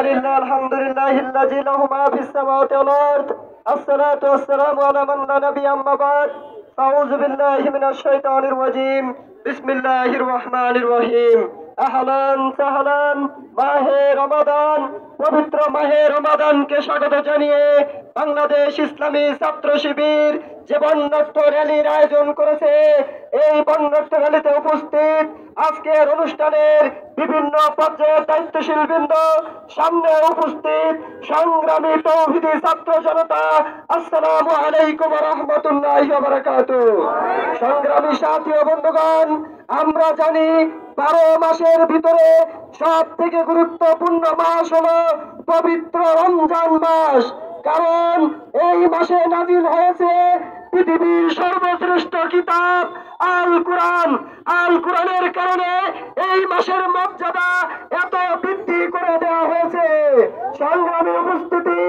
لله الحمد لله الذي له ما في السماوات والأرض الصلاة والسلام على من لا نبي أما بعد أعوذ بالله من الشيطان الرجيم بسم الله الرحمن الرحيم আহলান সাহলান মাহে রমাদান পবিত্র মাহে রমাদানকে স্বাগত জানিয়ে বাংলাদেশ ইসলামী ছাত্র শিবির যে বর্ণাঢ্য র্যালির আয়োজন করেছে এই বর্ণাঢ্য র্যালিতে উপস্থিত আজকের অনুষ্ঠানের বিভিন্ন পর্যায়ের দায়িত্বশীল বৃন্দ সামনে উপস্থিত সংগ্রামী তৌহিদি ছাত্র জনতা আসসালামু আলাইকুম ওয়া রাহমাতুল্লাহি ওয়া বারাকাতুহু। সংগ্রামী সাথী ও বন্ধুগণ, আমরা জানি 12 মাসের ভিতরে সব থেকে গুরুত্বপূর্ণ মাস হলো পবিত্র রমজান মাস। কারণ এই মাসে নাজিল হয়েছে পৃথিবীর সর্বশ্রেষ্ঠ কিতাব আল কোরআন। আল কোরআনের কারণে এই মাসের মর্যাদা এত বৃদ্ধি করে দেওয়া হয়েছে। সংগ্রামী উপস্থিতি,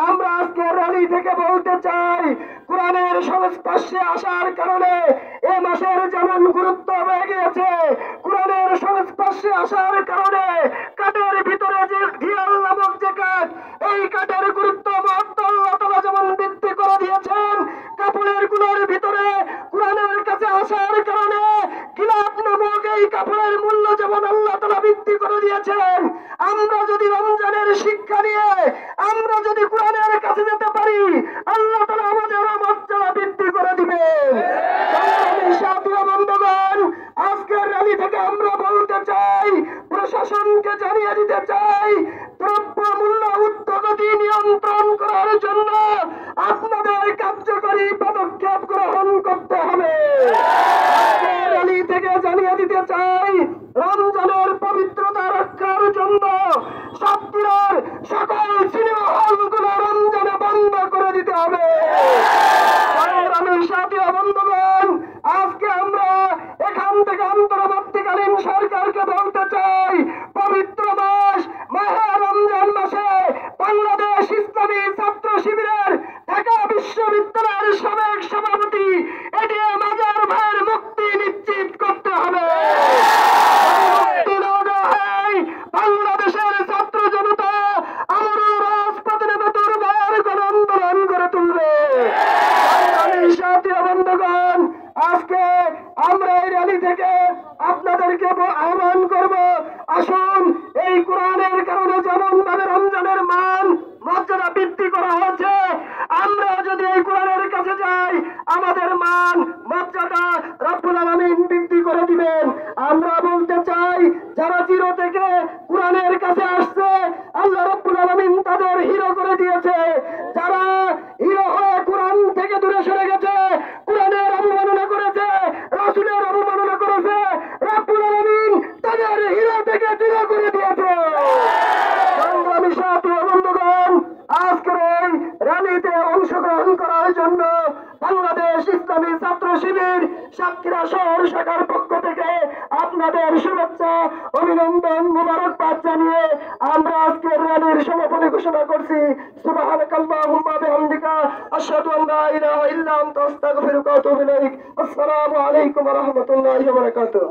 আমরা আজকে র্যালি থেকে বলতে চাই, কোরআনের সংস্পর্শে আসার কারণে এই মাসের যেমন গুরুত্ব হয়ে গিয়েছে, কোরআনের সংস্পর্শে আসার কারণে কাঠের ভিতরে যে ঘিয়াল নামক যে কাঠ, এই কাঠের গুরুত্ব মহত্ব আল্লাহ তাআলা যেমন বৃদ্ধি করে দিয়েছেন, কাপড়ের গুলোর ভিতরে কোরআনের কাছে আসার কারণে গিলাফ নামক এই কাপড়ের মূল্য যেমন আল্লাহ তাআলা বৃদ্ধি করে দিয়েছেন। আমরা যদি রমজানের শিক্ষা নিয়ে আমরা যদি কোরআনের কাছে যেতে পারি, আল্লাহ তাআলা আমাদের মর্যাদা বৃদ্ধি করে দিবেন। বন্ধুগণ, আজকের র্যালি থেকে আমরা বলতে চাই, প্রশাসনকে জানিয়ে দিতে চাই, দ্রব্য মূল্য ঊর্ধ্বগতি নিয়ন্ত্রণ করার জন্য আপনাদের কার্যকরী পদক্ষেপ গ্রহণ করতে হবে। র্যালি থেকে জানিয়ে দিতে চাই, রমজানের পবিত্রতা রক্ষার জন্য সপ্তাহের সকল সিনেমা হলগুলো রমজানে বন্ধ করে দিতে হবে। আমি সাথী বন্ধুগণ, আজকে আমরা এখান থেকে অন্তর্বর্তীকালীন সরকারকে বলতে চাই, পবিত্র মাস মাহে রমজান মাসে বাংলাদেশ ইসলামী ছাত্র শিবিরের ঢাকা বিশ্ববিদ্যালয়ের সাবেক সভাপতি এটিএম আজহার ভাইয়ের মুক্তি নিশ্চিত করতে হবে। বাংলাদেশের ছাত্র জনতা আমারও রাজপথে নেমে দুর্বার গণ আন্দোলন করে তুলবে। বন্ধুগণ, আজকে আমরা এই র্যালি থেকে আপনাদেরকে আহ্বান করব, আসুন এই কোরআনের কারণে যেমন ভাবে রমজানের মান মর্যাদা বৃদ্ধি করা হয়েছে, আমরা যদি এই কোরআনের কাছে যাই, আমাদের মান মর্যাদা রব্বুল আলামিন বৃদ্ধি করে দিবেন। আমরা বলতে চাই, যারা জিরো থেকে কোরআনের কাছে আসছে, আল্লাহ রব্বুল আলামিন তাদের হিরো করে দিয়েছে। যারা হিরো হয়ে কোরআন থেকে দূরে সরে গেছে, কোরআনের অবমাননা করেছে, রাসূলের অবমাননা করেছে, রব্বুল আলামিন তাদের হিরো থেকে দূরে করে দিয়েছে। সংগ্রামী সাথী ও বন্ধুগণ, আজকের এই র্যালিতে অংশগ্রহণ করার জন্য বাংলাদেশ ইসলামী ছাত্র শিবির সাতক্ষীরা শহর শাখার পক্ষ থেকে আপনাদের শুভেচ্ছা, অভিনন্দন, মোবারকবাদ জানিয়ে আমরা আজকের র্যালির সমাপনী ঘোষণা করছি। সুবহানাকাল্লাহুম্মা বিহামদিকা আশহাদু আন লা ইলাহা ইল্লা আনতা আস্তাগফিরুকা ওয়া আতুবু ইলাইক। আসসালামু আলাইকুম ওয়া রাহমাতুল্লাহি ওয়া বারাকাতুহু।